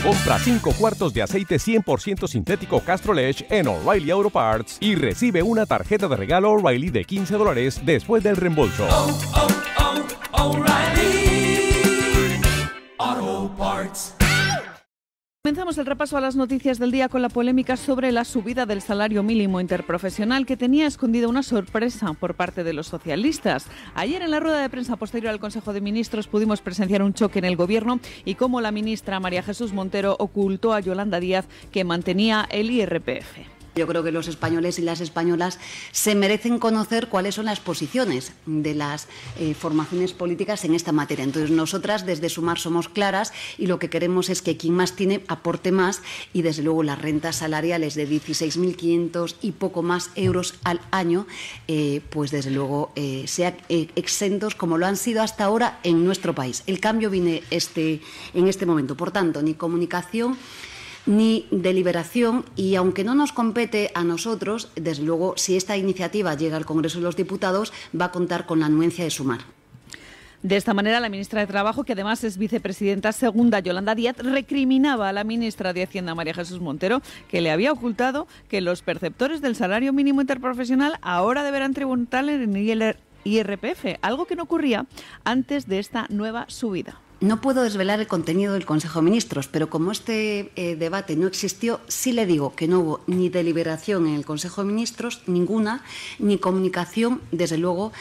Compra 5 cuartos de aceite 100% sintético Castrol Edge en O'Reilly Auto Parts y recibe una tarjeta de regalo O'Reilly de $15 después del reembolso. O'Reilly Auto Parts. Comenzamos el repaso a las noticias del día con la polémica sobre la subida del salario mínimo interprofesional, que tenía escondida una sorpresa por parte de los socialistas. Ayer, en la rueda de prensa posterior al Consejo de Ministros, pudimos presenciar un choque en el Gobierno y cómo la ministra María Jesús Montero ocultó a Yolanda Díaz que mantenía el IRPF. Yo creo que los españoles y las españolas se merecen conocer cuáles son las posiciones de las formaciones políticas en esta materia. Entonces, nosotras desde Sumar somos claras y lo que queremos es que quien más tiene aporte más y, desde luego, las rentas salariales de 16.500 y poco más euros al año, pues desde luego sean exentos como lo han sido hasta ahora en nuestro país. El cambio viene en este momento. Por tanto, ni comunicación ni deliberación, y aunque no nos compete a nosotros, desde luego, si esta iniciativa llega al Congreso de los Diputados, va a contar con la anuencia de Sumar. De esta manera, la ministra de Trabajo, que además es vicepresidenta segunda, Yolanda Díaz, recriminaba a la ministra de Hacienda, María Jesús Montero, que le había ocultado que los perceptores del salario mínimo interprofesional ahora deberán tributar en el IRPF, algo que no ocurría antes de esta nueva subida. No puedo desvelar el contenido del Consejo de Ministros, pero como este debate no existió, sí le digo que no hubo ni deliberación en el Consejo de Ministros, ninguna, ni comunicación, desde luego,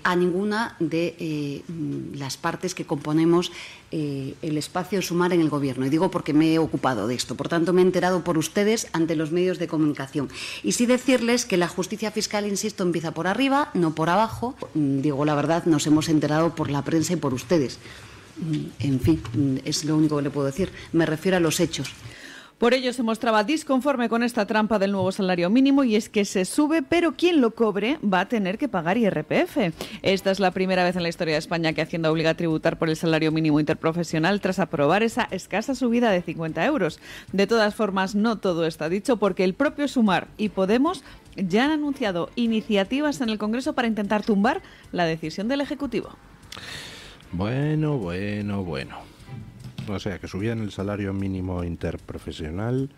a ninguna de las partes que componemos el espacio de Sumar en el Gobierno. Y digo porque me he ocupado de esto. Por tanto, me he enterado por ustedes ante los medios de comunicación. Y sí decirles que la justicia fiscal, insisto, empieza por arriba, no por abajo. Digo la verdad, nos hemos enterado por la prensa y por ustedes. En fin, es lo único que le puedo decir. Me refiero a los hechos. Por ello se mostraba disconforme con esta trampa del nuevo salario mínimo, y es que se sube, pero quien lo cobre va a tener que pagar IRPF. Esta es la primera vez en la historia de España que Hacienda obliga a tributar por el salario mínimo interprofesional tras aprobar esa escasa subida de 50 euros. De todas formas, no todo está dicho, porque el propio Sumar y Podemos ya han anunciado iniciativas en el Congreso para intentar tumbar la decisión del Ejecutivo. Bueno. O sea, que subían el salario mínimo interprofesional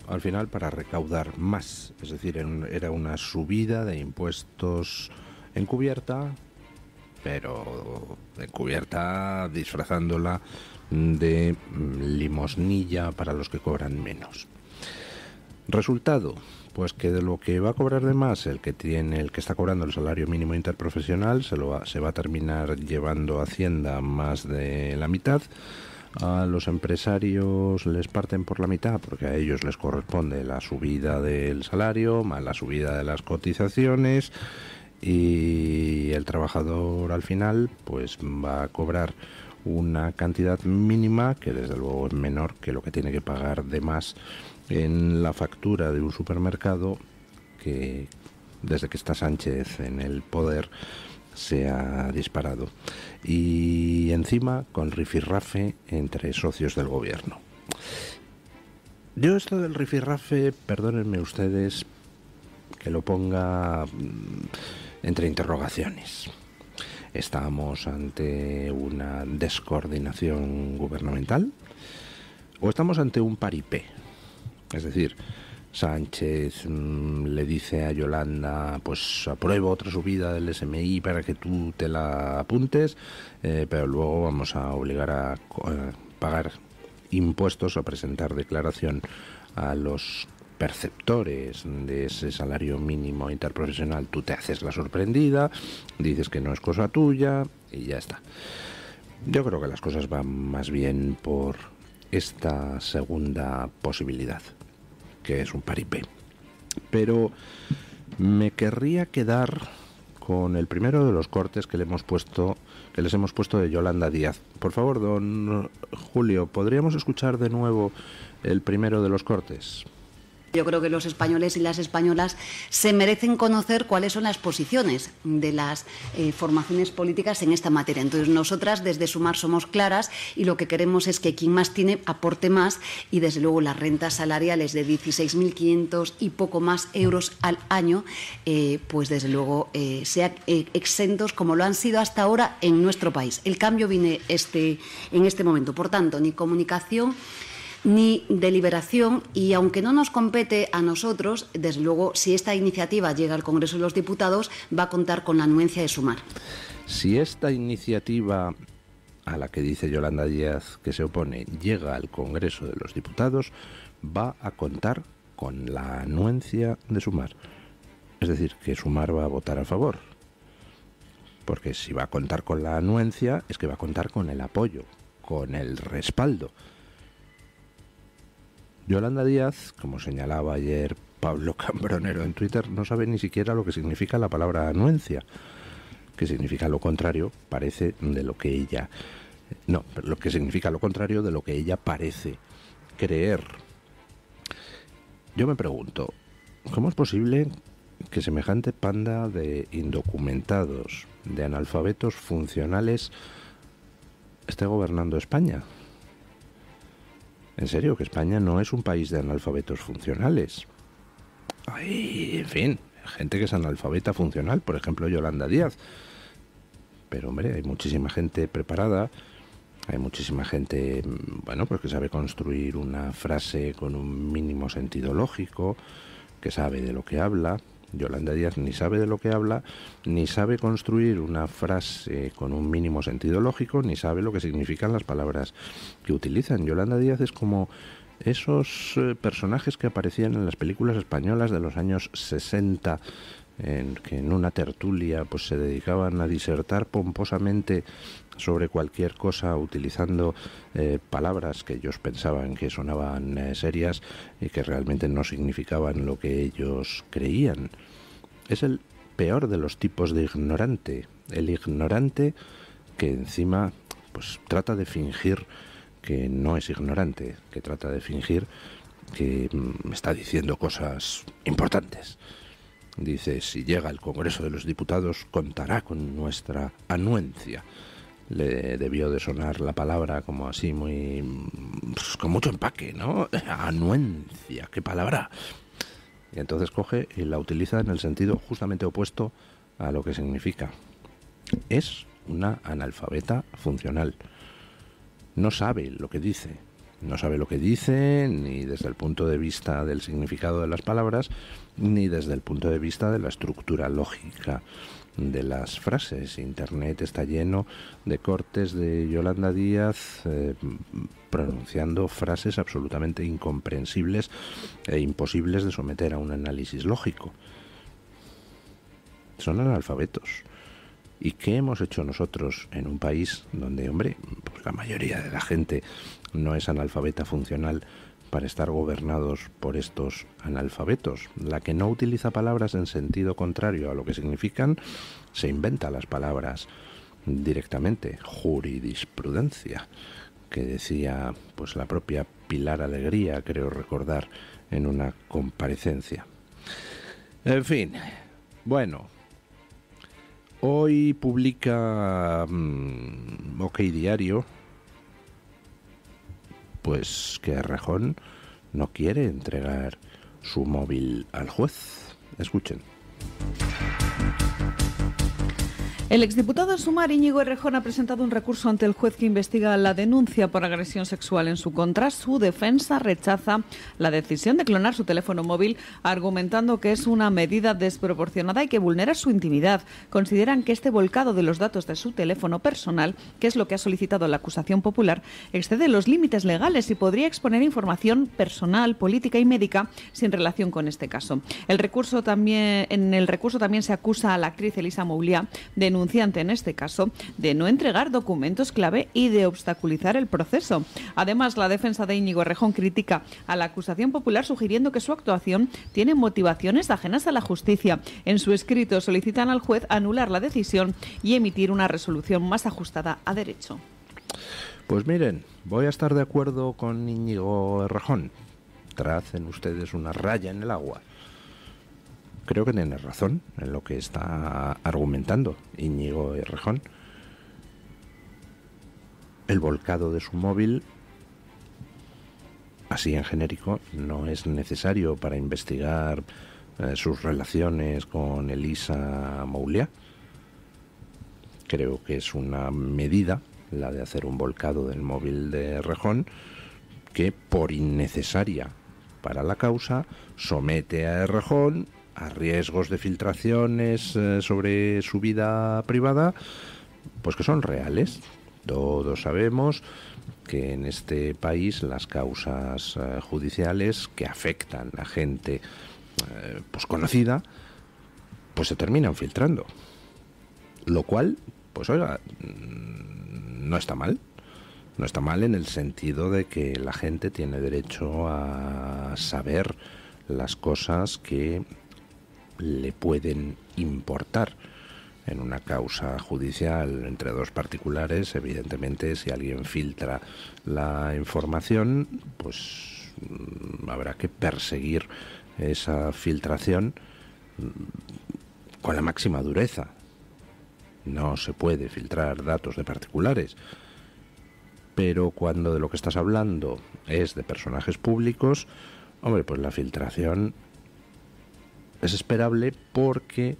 al final para recaudar más. Es decir, era una subida de impuestos encubierta, pero encubierta disfrazándola de limosnilla para los que cobran menos. Resultado, pues que de lo que va a cobrar de más el que está cobrando el salario mínimo interprofesional se va a terminar llevando Hacienda más de la mitad. A los empresarios les parten por la mitad porque a ellos les corresponde la subida del salario más la subida de las cotizaciones, y el trabajador al final pues va a cobrar una cantidad mínima que desde luego es menor que lo que tiene que pagar de más en la factura de un supermercado que desde que está Sánchez en el poder se ha disparado, y encima con rifirrafe entre socios del gobierno. Yo esto del rifirrafe, perdónenme ustedes que lo ponga entre interrogaciones. ¿Estamos ante una descoordinación gubernamental o estamos ante un paripé? Es decir, Sánchez le dice a Yolanda, pues apruebo otra subida del SMI para que tú te la apuntes, pero luego vamos a obligar a pagar impuestos o presentar declaración a los perceptores de ese salario mínimo interprofesional. Tú te haces la sorprendida, dices que no es cosa tuya y ya está. Yo creo que las cosas van más bien por esta segunda posibilidad, que es un paripé. Pero me querría quedar con el primero de los cortes que les hemos puesto de Yolanda Díaz. Por favor, don Julio, ¿podríamos escuchar de nuevo el primero de los cortes? Yo creo que los españoles y las españolas se merecen conocer cuáles son las posiciones de las formaciones políticas en esta materia. Entonces, nosotras desde Sumar somos claras y lo que queremos es que quien más tiene aporte más y, desde luego, las rentas salariales de 16.500 y poco más euros al año, pues desde luego sean exentos como lo han sido hasta ahora en nuestro país. El cambio viene en este momento. Por tanto, ni comunicación ni deliberación, y aunque no nos compete a nosotros, desde luego, si esta iniciativa llega al Congreso de los Diputados, va a contar con la anuencia de Sumar. Si esta iniciativa, a la que dice Yolanda Díaz que se opone, llega al Congreso de los Diputados, va a contar con la anuencia de Sumar. Es decir, que Sumar va a votar a favor. Porque si va a contar con la anuencia, es que va a contar con el apoyo, con el respaldo. Yolanda Díaz, como señalaba ayer Pablo Cambronero en Twitter, no sabe ni siquiera lo que significa la palabra anuencia, que significa lo contrario, parece, de lo que ella... No, lo que significa lo contrario de lo que ella parece creer. Yo me pregunto, ¿cómo es posible que semejante panda de indocumentados, de analfabetos funcionales, esté gobernando España? En serio, que España no es un país de analfabetos funcionales. Hay, en fin, gente que es analfabeta funcional, por ejemplo Yolanda Díaz. Pero hombre, hay muchísima gente preparada, hay muchísima gente, bueno, pues que sabe construir una frase con un mínimo sentido lógico, que sabe de lo que habla. Yolanda Díaz ni sabe de lo que habla, ni sabe construir una frase con un mínimo sentido lógico, ni sabe lo que significan las palabras que utilizan. Yolanda Díaz es como esos personajes que aparecían en las películas españolas de los años 60, que en una tertulia pues se dedicaban a disertar pomposamente sobre cualquier cosa utilizando palabras que ellos pensaban que sonaban serias y que realmente no significaban lo que ellos creían. Es el peor de los tipos de ignorante, el ignorante que encima pues trata de fingir que no es ignorante, que trata de fingir que está diciendo cosas importantes. Dice, si llega al Congreso de los Diputados, contará con nuestra anuencia. Le debió de sonar la palabra como así, muy... pues, con mucho empaque, ¿no? Anuencia, qué palabra. Y entonces coge y la utiliza en el sentido justamente opuesto a lo que significa. Es una analfabeta funcional. No sabe lo que dice. No sabe lo que dice ni desde el punto de vista del significado de las palabras, ni desde el punto de vista de la estructura lógica de las frases. Internet está lleno de cortes de Yolanda Díaz pronunciando frases absolutamente incomprensibles e imposibles de someter a un análisis lógico. Son analfabetos. ¿Y qué hemos hecho nosotros en un país donde, hombre, pues la mayoría de la gente no es analfabeta funcional para estar gobernados por estos analfabetos? La que no utiliza palabras en sentido contrario a lo que significan, se inventa las palabras directamente. Jurisprudencia, que decía pues la propia Pilar Alegría, creo recordar, en una comparecencia. En fin, bueno, hoy publica OK Diario pues que Errejón no quiere entregar su móvil al juez. Escuchen. El exdiputado de Sumar, Íñigo Errejón, ha presentado un recurso ante el juez que investiga la denuncia por agresión sexual en su contra. Su defensa rechaza la decisión de clonar su teléfono móvil, argumentando que es una medida desproporcionada y que vulnera su intimidad. Consideran que este volcado de los datos de su teléfono personal, que es lo que ha solicitado la acusación popular, excede los límites legales y podría exponer información personal, política y médica sin relación con este caso. En el recurso también se acusa a la actriz Elisa Mouliá, denunciante en este caso, de no entregar documentos clave y de obstaculizar el proceso. Además, la defensa de Íñigo Errejón critica a la acusación popular, sugiriendo que su actuación tiene motivaciones ajenas a la justicia. En su escrito solicitan al juez anular la decisión y emitir una resolución más ajustada a derecho. Pues miren, voy a estar de acuerdo con Íñigo Errejón. tracen ustedes una raya en el agua. Creo que tiene razón en lo que está argumentando Íñigo Errejón. El volcado de su móvil, así en genérico, no es necesario para investigar sus relaciones con Elisa Mouliá. Creo que es una medida, la de hacer un volcado del móvil de Errejón, que por innecesaria para la causa somete a Errejón a riesgos de filtraciones sobre su vida privada, pues que son reales. Todos sabemos que en este país las causas judiciales que afectan a gente pues conocida, pues se terminan filtrando. Lo cual, pues oiga, no está mal. No está mal en el sentido de que la gente tiene derecho a saber las cosas que le pueden importar. En una causa judicial entre dos particulares, evidentemente, si alguien filtra la información, pues habrá que perseguir esa filtración con la máxima dureza. No se puede filtrar datos de particulares. Pero cuando de lo que estás hablando es de personajes públicos, hombre, pues la filtración es esperable porque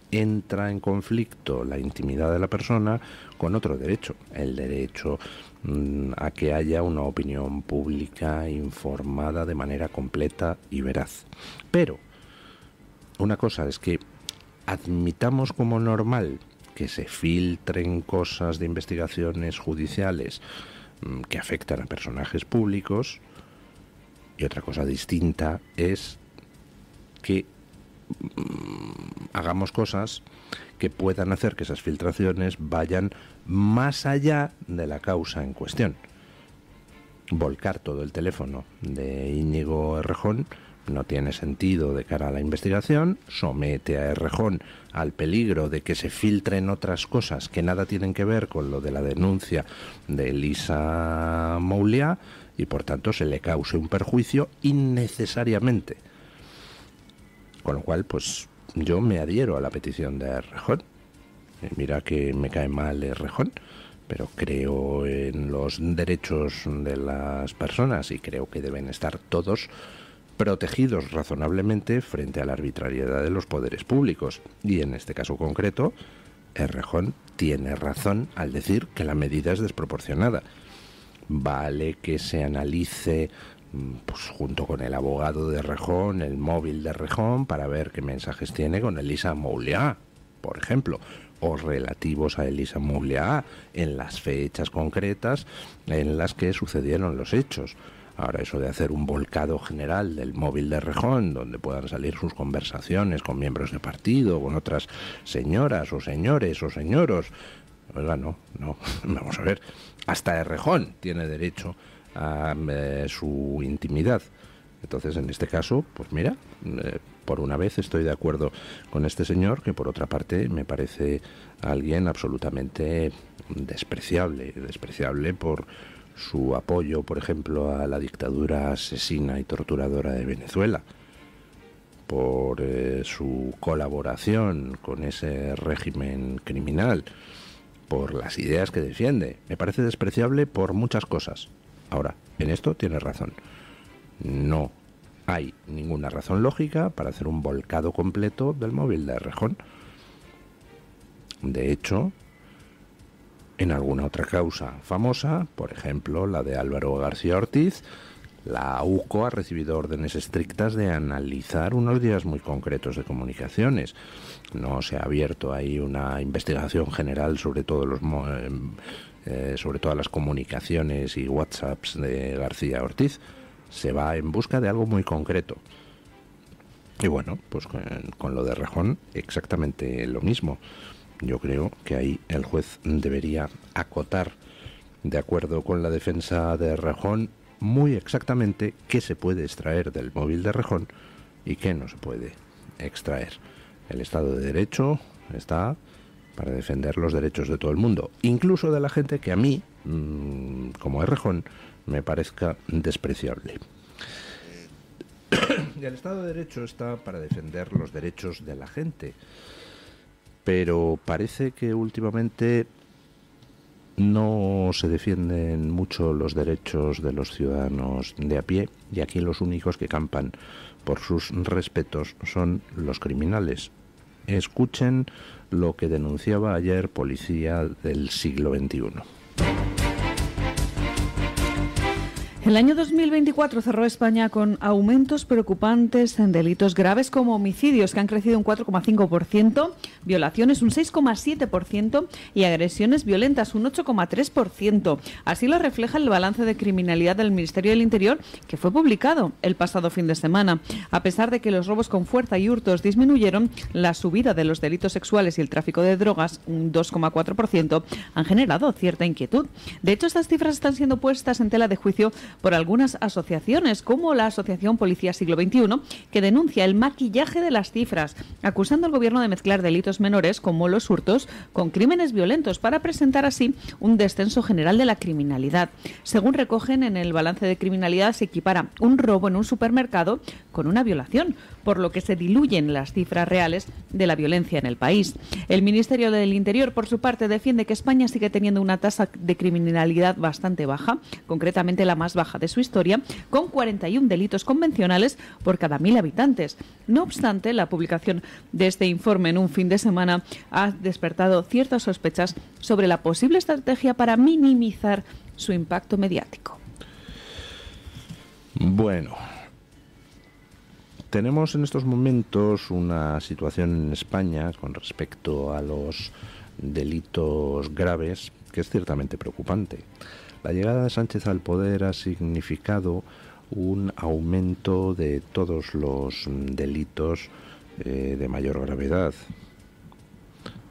entra en conflicto la intimidad de la persona con otro derecho, el derecho a que haya una opinión pública informada de manera completa y veraz. Pero una cosa es que admitamos como normal que se filtren cosas de investigaciones judiciales que afectan a personajes públicos, y otra cosa distinta es que hagamos cosas que puedan hacer que esas filtraciones vayan más allá de la causa en cuestión. Volcar todo el teléfono de Íñigo Errejón no tiene sentido de cara a la investigación, somete a Errejón al peligro de que se filtren otras cosas que nada tienen que ver con lo de la denuncia de Elisa Mouliá y por tanto se le cause un perjuicio innecesariamente. Con lo cual, pues yo me adhiero a la petición de Errejón. Mira que me cae mal Errejón, pero creo en los derechos de las personas y creo que deben estar todos protegidos razonablemente frente a la arbitrariedad de los poderes públicos. Y en este caso concreto, Errejón tiene razón al decir que la medida es desproporcionada. Vale que se analice, pues junto con el abogado de Errejón, el móvil de Errejón, para ver qué mensajes tiene con Elisa Mouliá, por ejemplo, o relativos a Elisa Mouliá en las fechas concretas en las que sucedieron los hechos. Ahora, eso de hacer un volcado general del móvil de Errejón, donde puedan salir sus conversaciones con miembros de partido, con otras señoras o señores o señoros, oiga, no, vamos a ver, hasta Errejón tiene derecho a su intimidad. Entonces, en este caso, pues mira, por una vez estoy de acuerdo con este señor, que por otra parte me parece alguien absolutamente despreciable por su apoyo, por ejemplo, a la dictadura asesina y torturadora de Venezuela, por su colaboración con ese régimen criminal, por las ideas que defiende. Me parece despreciable por muchas cosas. Ahora, en esto tiene razón. No hay ninguna razón lógica para hacer un volcado completo del móvil de Errejón. De hecho, en alguna otra causa famosa, por ejemplo la de Álvaro García Ortiz, la UCO ha recibido órdenes estrictas de analizar unos días muy concretos de comunicaciones. No se ha abierto ahí una investigación general sobre todos sobre todas las comunicaciones y WhatsApps de García Ortiz. Se va en busca de algo muy concreto. Y bueno, pues con lo de Errejón exactamente lo mismo. Yo creo que ahí el juez debería acotar, de acuerdo con la defensa de Errejón, muy exactamente qué se puede extraer del móvil de Errejón y qué no se puede extraer. El Estado de Derecho está para defender los derechos de todo el mundo, incluso de la gente que a mí, como Errejón, me parezca despreciable. el Estado de Derecho está para defender los derechos de la gente, pero parece que últimamente no se defienden mucho los derechos de los ciudadanos de a pie, y aquí los únicos que campan por sus respetos son los criminales. Escuchen lo que denunciaba ayer Policía del siglo XXI. El año 2024 cerró España con aumentos preocupantes en delitos graves como homicidios, que han crecido un 4,5%, violaciones un 6,7% y agresiones violentas un 8,3%. Así lo refleja el balance de criminalidad del Ministerio del Interior, que fue publicado el pasado fin de semana. A pesar de que los robos con fuerza y hurtos disminuyeron, la subida de los delitos sexuales y el tráfico de drogas, un 2,4%, han generado cierta inquietud. De hecho, estas cifras están siendo puestas en tela de juicio por algunas asociaciones, como la Asociación Policía Siglo XXI, que denuncia el maquillaje de las cifras, acusando al gobierno de mezclar delitos menores, como los hurtos, con crímenes violentos, para presentar así un descenso general de la criminalidad. Según recogen en el balance de criminalidad, se equipara un robo en un supermercado con una violación, por lo que se diluyen las cifras reales de la violencia en el país. El Ministerio del Interior, por su parte, defiende que España sigue teniendo una tasa de criminalidad bastante baja, concretamente la más baja de su historia, con 41 delitos convencionales por cada 1.000 habitantes. No obstante, la publicación de este informe en un fin de semana ha despertado ciertas sospechas sobre la posible estrategia para minimizar su impacto mediático. Bueno, tenemos en estos momentos una situación en España con respecto a los delitos graves que es ciertamente preocupante. La llegada de Sánchez al poder ha significado un aumento de todos los delitos de mayor gravedad.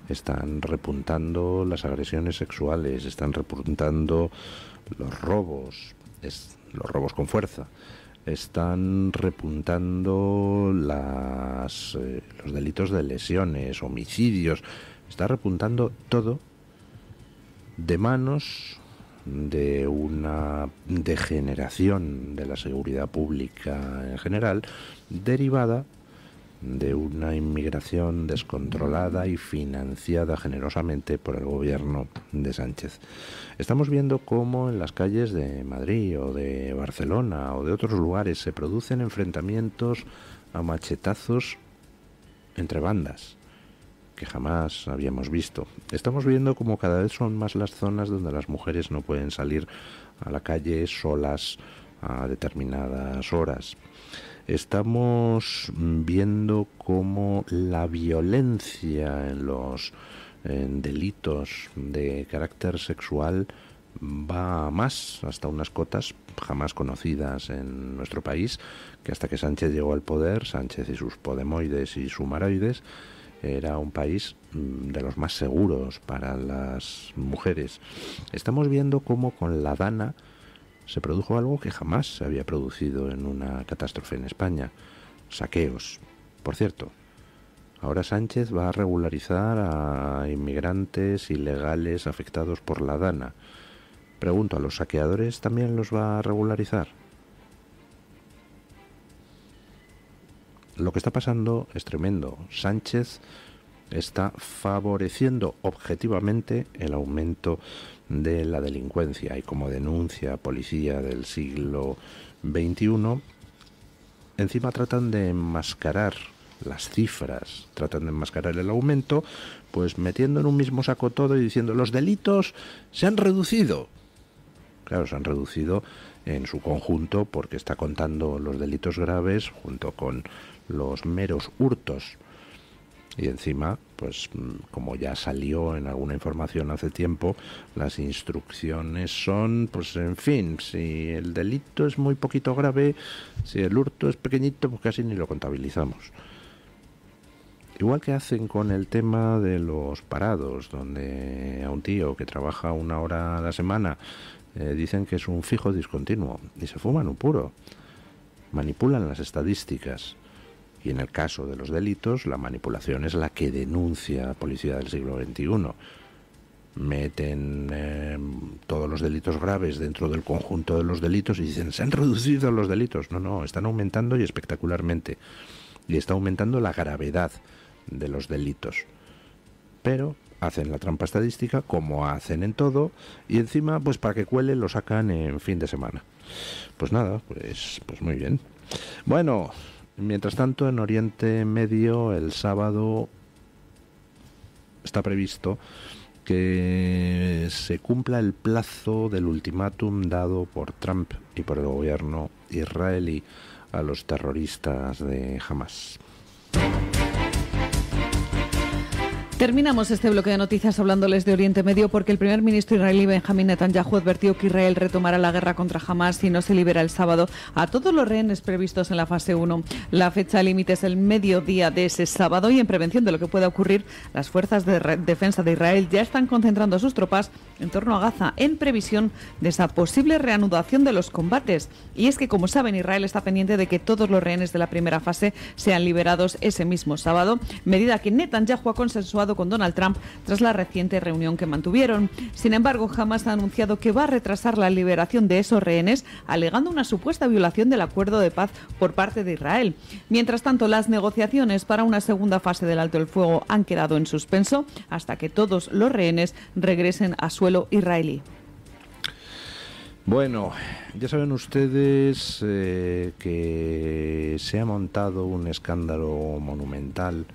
Están repuntando las agresiones sexuales, están repuntando los robos con fuerza, están repuntando los delitos de lesiones, homicidios, está repuntando todo de manos de una degeneración de la seguridad pública en general, derivada de una inmigración descontrolada y financiada generosamente por el gobierno de Sánchez. Estamos viendo cómo en las calles de Madrid o de Barcelona o de otros lugares se producen enfrentamientos a machetazos entre bandas que jamás habíamos visto. Estamos viendo como cada vez son más las zonas donde las mujeres no pueden salir a la calle solas a determinadas horas. Estamos viendo cómo la violencia en delitos de carácter sexual va a más, hasta unas cotas jamás conocidas en nuestro país, que hasta que Sánchez llegó al poder, Sánchez y sus podemoides y sumaroides, era un país de los más seguros para las mujeres. Estamos viendo cómo con la Dana se produjo algo que jamás se había producido en una catástrofe en España: saqueos. Por cierto, ahora Sánchez va a regularizar a inmigrantes ilegales afectados por la Dana. Pregunto, ¿a los saqueadores también los va a regularizar? Lo que está pasando es tremendo. Sánchez está favoreciendo objetivamente el aumento de la delincuencia, y como denuncia Policía del siglo XXI, encima tratan de enmascarar las cifras, tratan de enmascarar el aumento, pues metiendo en un mismo saco todo y diciendo los delitos se han reducido. Claro, se han reducido en su conjunto porque está contando los delitos graves junto con los meros hurtos. Y encima, pues como ya salió en alguna información hace tiempo, las instrucciones son, pues en fin, si el delito es muy poquito grave, si el hurto es pequeñito, pues casi ni lo contabilizamos. Igual que hacen con el tema de los parados, donde a un tío que trabaja 1 hora a la semana dicen que es un fijo discontinuo y se fuman un puro. Manipulan las estadísticas. Y en el caso de los delitos, la manipulación es la que denuncia Policía del siglo XXI. meten todos los delitos graves dentro del conjunto de los delitos y dicen, se han reducido los delitos. No, están aumentando y espectacularmente. Y está aumentando la gravedad de los delitos. Pero hacen la trampa estadística, como hacen en todo, y encima, pues para que cuele, lo sacan en fin de semana. Pues nada, pues muy bien. Bueno, mientras tanto, en Oriente Medio, el sábado está previsto que se cumpla el plazo del ultimátum dado por Trump y por el gobierno israelí a los terroristas de Hamas. Terminamos este bloque de noticias hablándoles de Oriente Medio porque el primer ministro israelí Benjamín Netanyahu advirtió que Israel retomará la guerra contra Hamas si no se libera el sábado a todos los rehenes previstos en la fase 1. La fecha límite es el mediodía de ese sábado y en prevención de lo que pueda ocurrir, las fuerzas de defensa de Israel ya están concentrando a sus tropas en torno a Gaza en previsión de esa posible reanudación de los combates. Y es que, como saben, Israel está pendiente de que todos los rehenes de la primera fase sean liberados ese mismo sábado, medida que Netanyahu ha consensuado con Donald Trump tras la reciente reunión que mantuvieron. Sin embargo, Hamas ha anunciado que va a retrasar la liberación de esos rehenes, alegando una supuesta violación del acuerdo de paz por parte de Israel. Mientras tanto, las negociaciones para una segunda fase del alto el fuego han quedado en suspenso hasta que todos los rehenes regresen a suelo israelí. Bueno, ya saben ustedes que se ha montado un escándalo monumental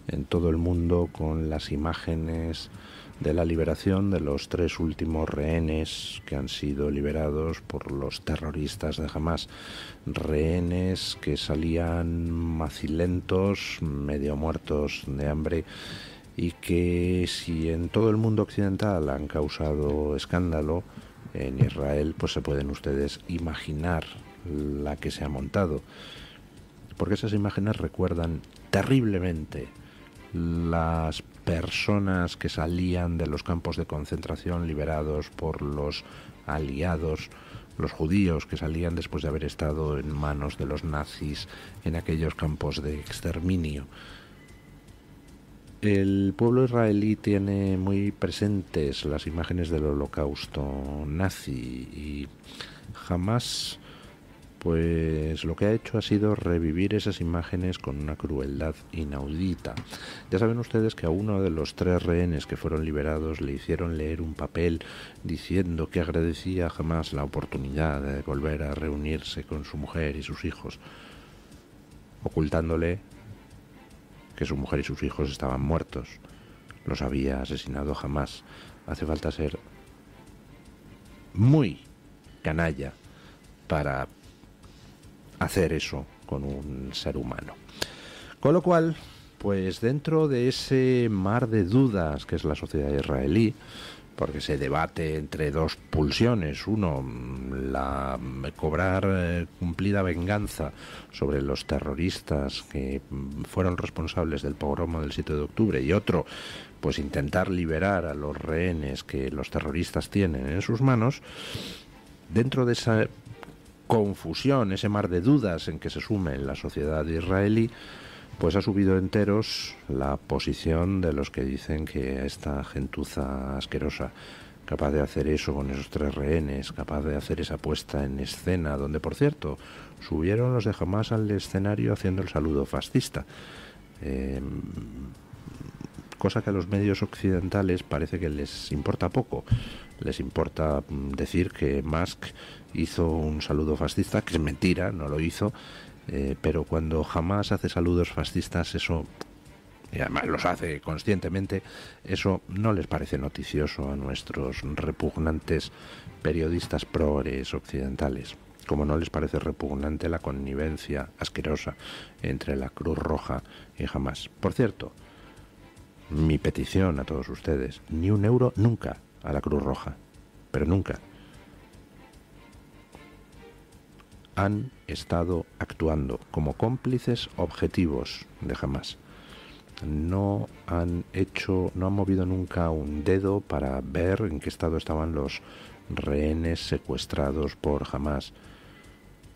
en todo el mundo con las imágenes de la liberación de los 3 últimos rehenes que han sido liberados por los terroristas de Hamas. Rehenes que salían macilentos, medio muertos de hambre, y que si en todo el mundo occidental han causado escándalo, en Israel pues se pueden ustedes imaginar la que se ha montado, porque esas imágenes recuerdan terriblemente las personas que salían de los campos de concentración liberados por los aliados, los judíos que salían después de haber estado en manos de los nazis en aquellos campos de exterminio. El pueblo israelí tiene muy presentes las imágenes del holocausto nazi y jamás, pues lo que ha hecho ha sido revivir esas imágenes con una crueldad inaudita. Ya saben ustedes que a uno de los 3 rehenes que fueron liberados le hicieron leer un papel diciendo que agradecía jamás la oportunidad de volver a reunirse con su mujer y sus hijos, ocultándole que su mujer y sus hijos estaban muertos. Los había asesinado jamás. Hace falta ser muy canalla para hacer eso con un ser humano. Con lo cual, pues dentro de ese mar de dudas que es la sociedad israelí, porque se debate entre 2 pulsiones: uno, la cobrar cumplida venganza sobre los terroristas que fueron responsables del pogromo del 7 de octubre, y otro, pues intentar liberar a los rehenes que los terroristas tienen en sus manos. Dentro de esa confusión, ese mar de dudas en que se sume la sociedad israelí, pues ha subido enteros la posición de los que dicen que esta gentuza asquerosa, capaz de hacer eso con esos 3 rehenes, capaz de hacer esa puesta en escena, donde, por cierto, subieron los de Hamas al escenario haciendo el saludo fascista, cosa que a los medios occidentales parece que les importa poco. Les importa decir que Musk hizo un saludo fascista, que es mentira, no lo hizo. Pero cuando Hamas hace saludos fascistas, eso, y además los hace conscientemente, eso no les parece noticioso a nuestros repugnantes periodistas progres occidentales, como no les parece repugnante la connivencia asquerosa entre la Cruz Roja y Hamas. Por cierto, mi petición a todos ustedes: ni un euro nunca a la Cruz Roja, pero nunca. Han estado actuando como cómplices objetivos de Hamas. No han movido nunca un dedo para ver en qué estado estaban los rehenes secuestrados por Hamas.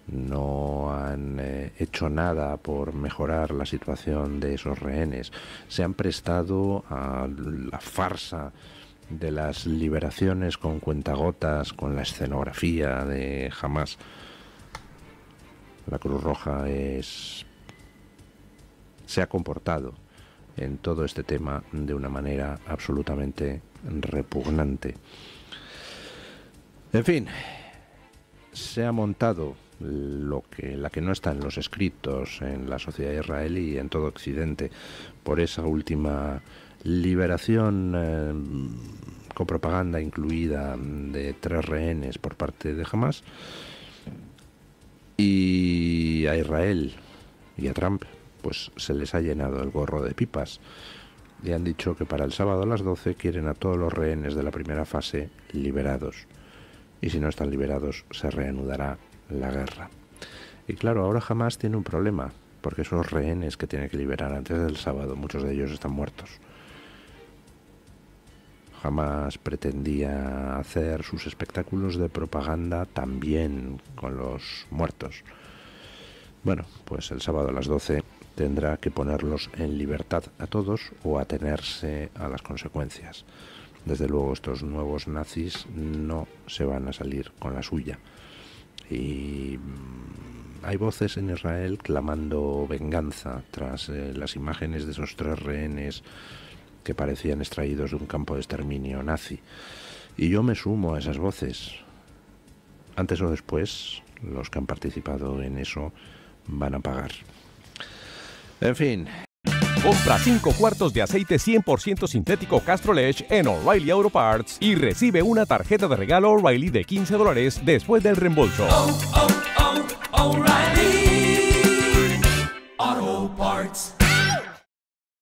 No han hecho nada por mejorar la situación de esos rehenes. Se han prestado a la farsa de las liberaciones con cuentagotas, con la escenografía de Hamás, la Cruz Roja se ha comportado en todo este tema de una manera absolutamente repugnante. En fin, se ha montado la que no está en los escritos en la sociedad israelí y en todo Occidente por esa última liberación con propaganda incluida de 3 rehenes por parte de Hamás, y a Israel y a Trump pues se les ha llenado el gorro de pipas y han dicho que para el sábado a las 12 quieren a todos los rehenes de la primera fase liberados, y si no están liberados se reanudará la guerra. Y claro, ahora Hamás tiene un problema, porque esos rehenes que tiene que liberar antes del sábado, muchos de ellos están muertos. Hamás pretendía hacer sus espectáculos de propaganda también con los muertos. Bueno, pues el sábado a las 12 tendrá que ponerlos en libertad a todos o atenerse a las consecuencias. Desde luego estos nuevos nazis no se van a salir con la suya. Y hay voces en Israel clamando venganza tras las imágenes de esos 3 rehenes que parecían extraídos de un campo de exterminio nazi. Y yo me sumo a esas voces. Antes o después, los que han participado en eso van a pagar. En fin. Compra 5 cuartos de aceite 100% sintético Castrol-Edge en O'Reilly Auto Parts y recibe una tarjeta de regalo O'Reilly de $15 después del reembolso.